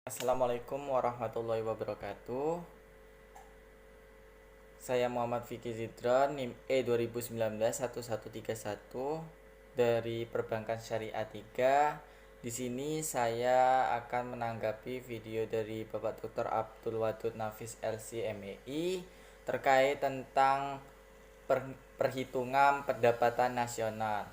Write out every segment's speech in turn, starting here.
Assalamualaikum warahmatullahi wabarakatuh. Saya Muhammad Fikri Zidron, NIM E2019-1131 dari Perbankan Syariah 3. Di sini saya akan menanggapi video dari Bapak Dr. Abdul Wadud Nafis LC.MEI terkait tentang perhitungan pendapatan nasional.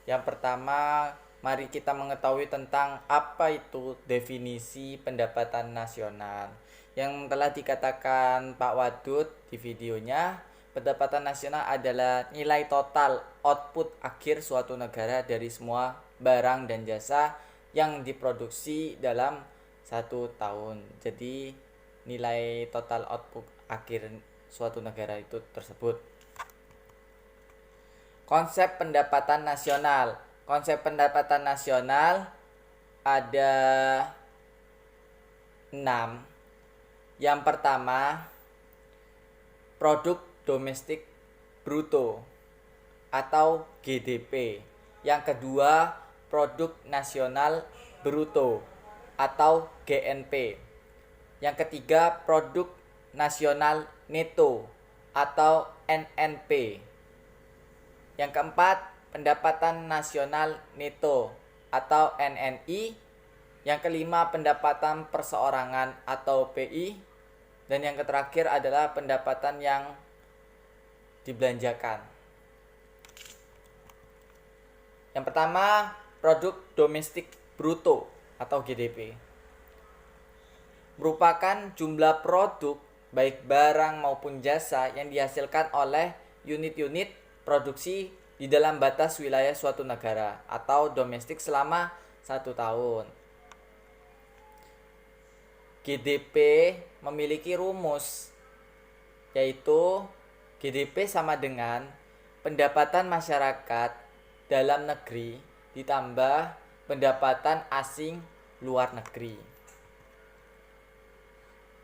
Yang pertama, mari kita mengetahui tentang apa itu definisi pendapatan nasional. Yang telah dikatakan Pak Wadud di videonya, pendapatan nasional adalah nilai total output akhir suatu negara dari semua barang dan jasa yang diproduksi dalam satu tahun. Jadi nilai total output akhir suatu negara itu tersebut. Konsep pendapatan nasional. Konsep pendapatan nasional ada 6. Yang pertama, produk domestik bruto atau GDP. Yang kedua, produk nasional bruto atau GNP. Yang ketiga, produk nasional neto atau NNP. Yang keempat, pendapatan nasional neto atau NNI. Yang kelima, pendapatan perseorangan atau PI. Dan yang terakhir adalah pendapatan yang dibelanjakan. Yang pertama, produk domestik bruto atau GDP. Merupakan jumlah produk baik barang maupun jasa yang dihasilkan oleh unit-unit produksi di dalam batas wilayah suatu negara atau domestik selama 1 tahun. GDP memiliki rumus, yaitu GDP sama dengan pendapatan masyarakat dalam negeri ditambah pendapatan asing luar negeri.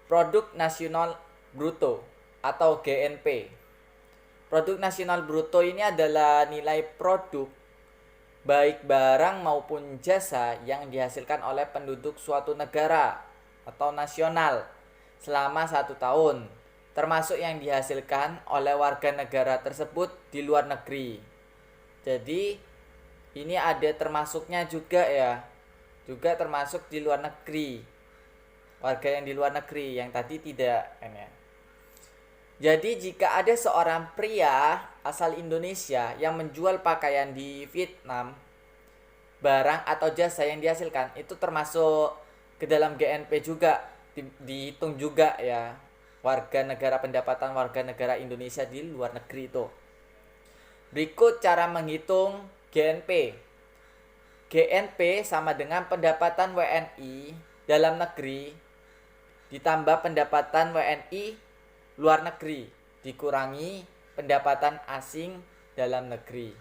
Produk nasional bruto atau GNP. Produk nasional bruto ini adalah nilai produk baik barang maupun jasa yang dihasilkan oleh penduduk suatu negara atau nasional selama 1 tahun, termasuk yang dihasilkan oleh warga negara tersebut di luar negeri. Jadi ini ada termasuknya juga ya, juga termasuk di luar negeri, warga yang di luar negeri, yang tadi tidak ya. Jadi jika ada seorang pria asal Indonesia yang menjual pakaian di Vietnam, barang atau jasa yang dihasilkan itu termasuk ke dalam GNP juga, dihitung juga ya, pendapatan warga negara Indonesia di luar negeri itu. Berikut cara menghitung GNP. GNP sama dengan pendapatan WNI dalam negeri ditambah pendapatan WNI luar negeri dikurangi pendapatan asing dalam negeri.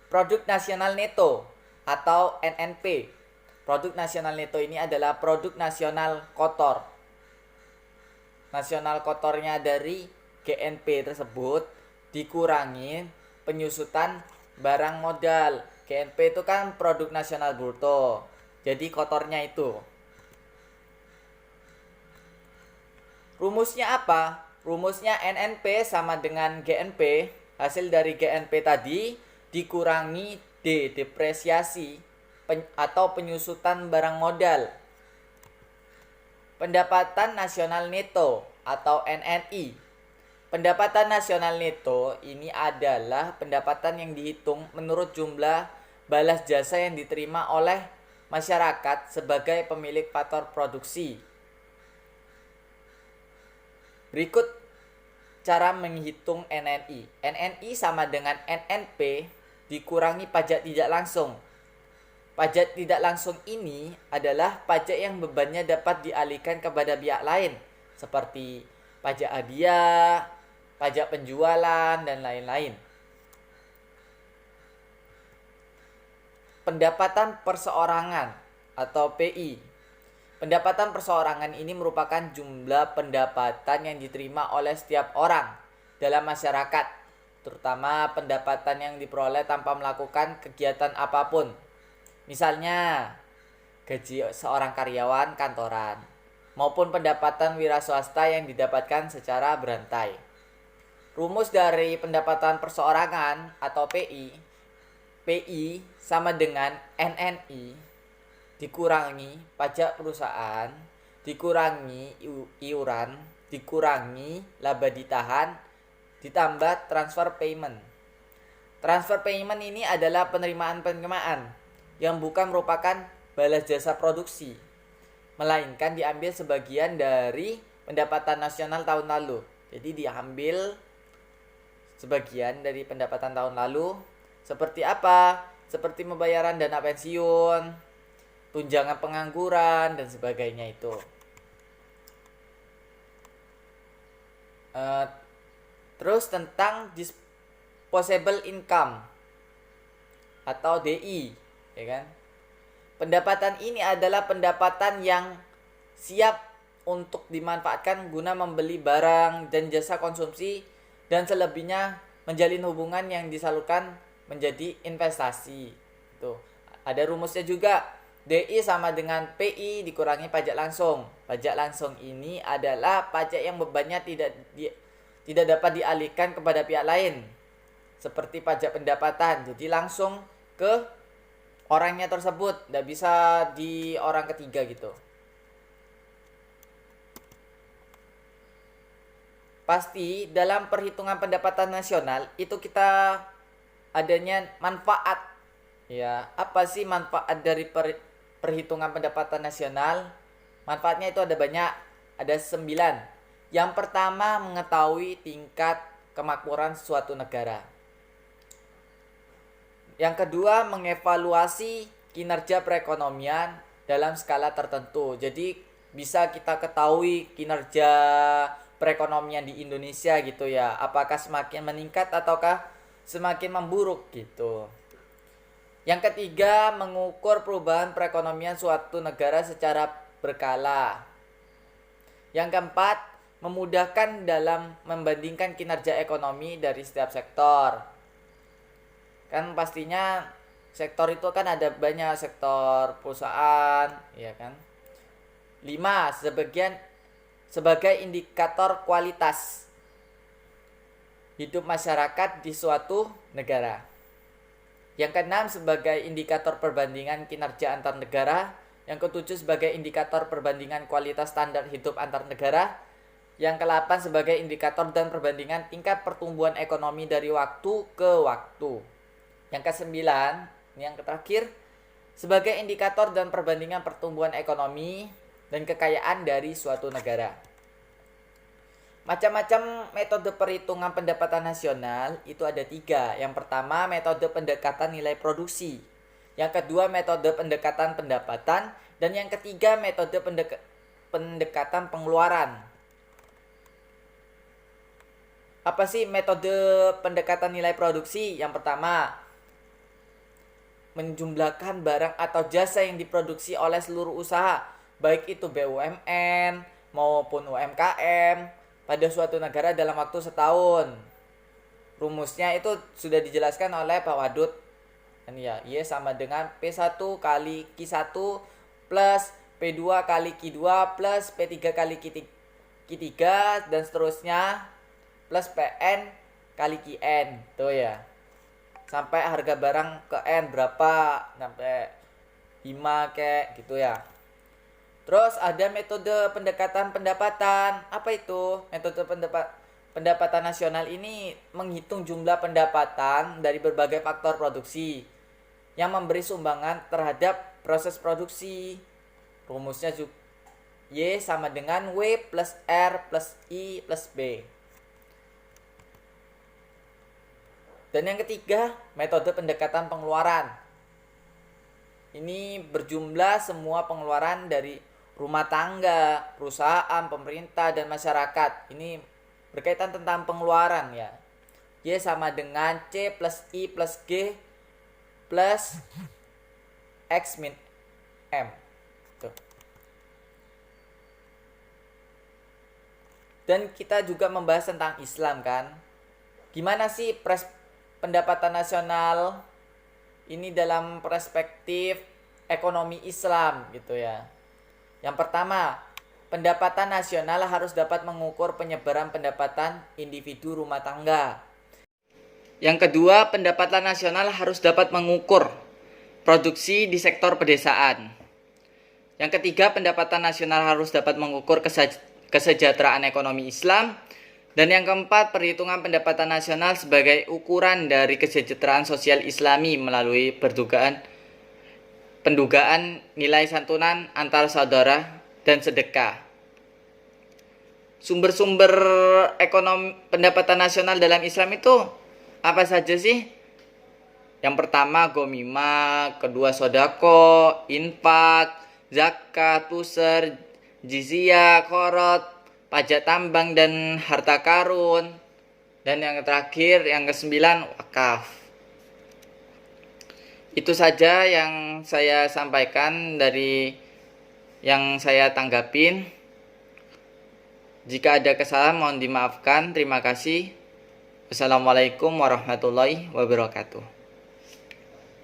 Produk nasional neto atau NNP. Produk nasional neto ini adalah produk nasional kotor. Nasional kotornya dari GNP tersebut dikurangi penyusutan barang modal. GNP itu kan produk nasional bruto. Jadi kotornya itu. Rumusnya apa? Rumusnya NNP sama dengan GNP. Hasil dari GNP tadi dikurangi depresiasi atau penyusutan barang modal. Pendapatan nasional neto atau NNI. Pendapatan nasional neto ini adalah pendapatan yang dihitung menurut jumlah balas jasa yang diterima oleh masyarakat sebagai pemilik faktor produksi. Berikut cara menghitung NNI. NNI sama dengan NNP dikurangi pajak tidak langsung. Pajak tidak langsung ini adalah pajak yang bebannya dapat dialihkan kepada pihak lain, seperti pajak hadiah, pajak penjualan, dan lain-lain. Pendapatan perseorangan atau PI. Pendapatan perseorangan ini merupakan jumlah pendapatan yang diterima oleh setiap orang dalam masyarakat, terutama pendapatan yang diperoleh tanpa melakukan kegiatan apapun. Misalnya, gaji seorang karyawan kantoran maupun pendapatan wira swasta yang didapatkan secara berantai. Rumus dari pendapatan perseorangan atau PI sama dengan NNI dikurangi pajak perusahaan, dikurangi iuran, dikurangi laba ditahan, ditambah transfer payment. Transfer payment ini adalah penerimaan yang bukan merupakan balas jasa produksi, melainkan diambil sebagian dari pendapatan nasional tahun lalu. Jadi diambil sebagian dari pendapatan tahun lalu. Seperti apa? Seperti pembayaran dana pensiun, tunjangan pengangguran, dan sebagainya itu. Terus tentang disposable income atau DI, ya kan? Pendapatan ini adalah pendapatan yang siap untuk dimanfaatkan guna membeli barang dan jasa konsumsi dan selebihnya menjalin hubungan yang disalurkan menjadi investasi. Tuh, ada rumusnya juga. DI sama dengan PI dikurangi pajak langsung. Pajak langsung ini adalah pajak yang bebannya tidak dapat dialihkan kepada pihak lain, seperti pajak pendapatan. Jadi langsung ke orangnya tersebut, tidak bisa di orang ketiga gitu. Pasti dalam perhitungan pendapatan nasional itu kita adanya manfaat. Ya, apa sih manfaat dari perhitungan pendapatan nasional? Manfaatnya itu ada banyak, ada 9. Yang pertama, mengetahui tingkat kemakmuran suatu negara. Yang kedua, mengevaluasi kinerja perekonomian dalam skala tertentu. Jadi bisa kita ketahui kinerja perekonomian di Indonesia gitu ya, apakah semakin meningkat ataukah semakin memburuk gitu. Yang ketiga, mengukur perubahan perekonomian suatu negara secara berkala. Yang keempat, memudahkan dalam membandingkan kinerja ekonomi dari setiap sektor. Kan pastinya sektor itu kan ada banyak, sektor perusahaan, ya kan. 5, sebagai indikator kualitas hidup masyarakat di suatu negara. Yang keenam, sebagai indikator perbandingan kinerja antar negara. Yang ketujuh, sebagai indikator perbandingan kualitas standar hidup antar negara. Yang ke-8, sebagai indikator dan perbandingan tingkat pertumbuhan ekonomi dari waktu ke waktu. Yang ke-9, ini yang terakhir, sebagai indikator dan perbandingan pertumbuhan ekonomi dan kekayaan dari suatu negara. Macam-macam metode perhitungan pendapatan nasional itu ada 3. Yang pertama, metode pendekatan nilai produksi. Yang kedua, metode pendekatan pendapatan. Dan yang ketiga, metode pendekatan pengeluaran. Apa sih metode pendekatan nilai produksi? Yang pertama, menjumlahkan barang atau jasa yang diproduksi oleh seluruh usaha, baik itu BUMN maupun UMKM, pada suatu negara dalam waktu setahun. Rumusnya itu sudah dijelaskan oleh Pak Wadud. Dan ya, Y sama dengan P1 kali Q1 plus P2 kali Q2 plus P3 kali Q3 dan seterusnya plus PN kali QN. Tuh ya. Sampai harga barang ke N berapa? Sampai 5 kayak gitu ya. Terus ada metode pendekatan pendapatan. Apa itu? Metode pendapatan nasional ini menghitung jumlah pendapatan dari berbagai faktor produksi yang memberi sumbangan terhadap proses produksi. Rumusnya Y sama dengan W plus R plus I plus B. Dan yang ketiga, metode pendekatan pengeluaran. Ini berjumlah semua pengeluaran dari rumah tangga, perusahaan, pemerintah, dan masyarakat. Ini berkaitan tentang pengeluaran ya. Y sama dengan C plus I plus G plus X min M. Tuh. Dan kita juga membahas tentang Islam kan. Gimana sih pendapatan nasional ini dalam perspektif ekonomi Islam gitu ya. Yang pertama, pendapatan nasional harus dapat mengukur penyebaran pendapatan individu rumah tangga. Yang kedua, pendapatan nasional harus dapat mengukur produksi di sektor pedesaan. Yang ketiga, pendapatan nasional harus dapat mengukur kesejahteraan ekonomi Islam. Dan yang keempat, perhitungan pendapatan nasional sebagai ukuran dari kesejahteraan sosial Islami melalui pendugaan nilai santunan antar saudara dan sedekah. Sumber-sumber ekonomi pendapatan nasional dalam Islam itu apa saja sih? Yang pertama gomima, kedua sodako, infak, zakat, puser, jizyah, korot, pajak tambang dan harta karun. Dan yang terakhir, yang kesembilan, wakaf. Itu saja yang saya sampaikan dari yang saya tanggapin. Jika ada kesalahan mohon dimaafkan. Terima kasih. Wassalamualaikum warahmatullahi wabarakatuh.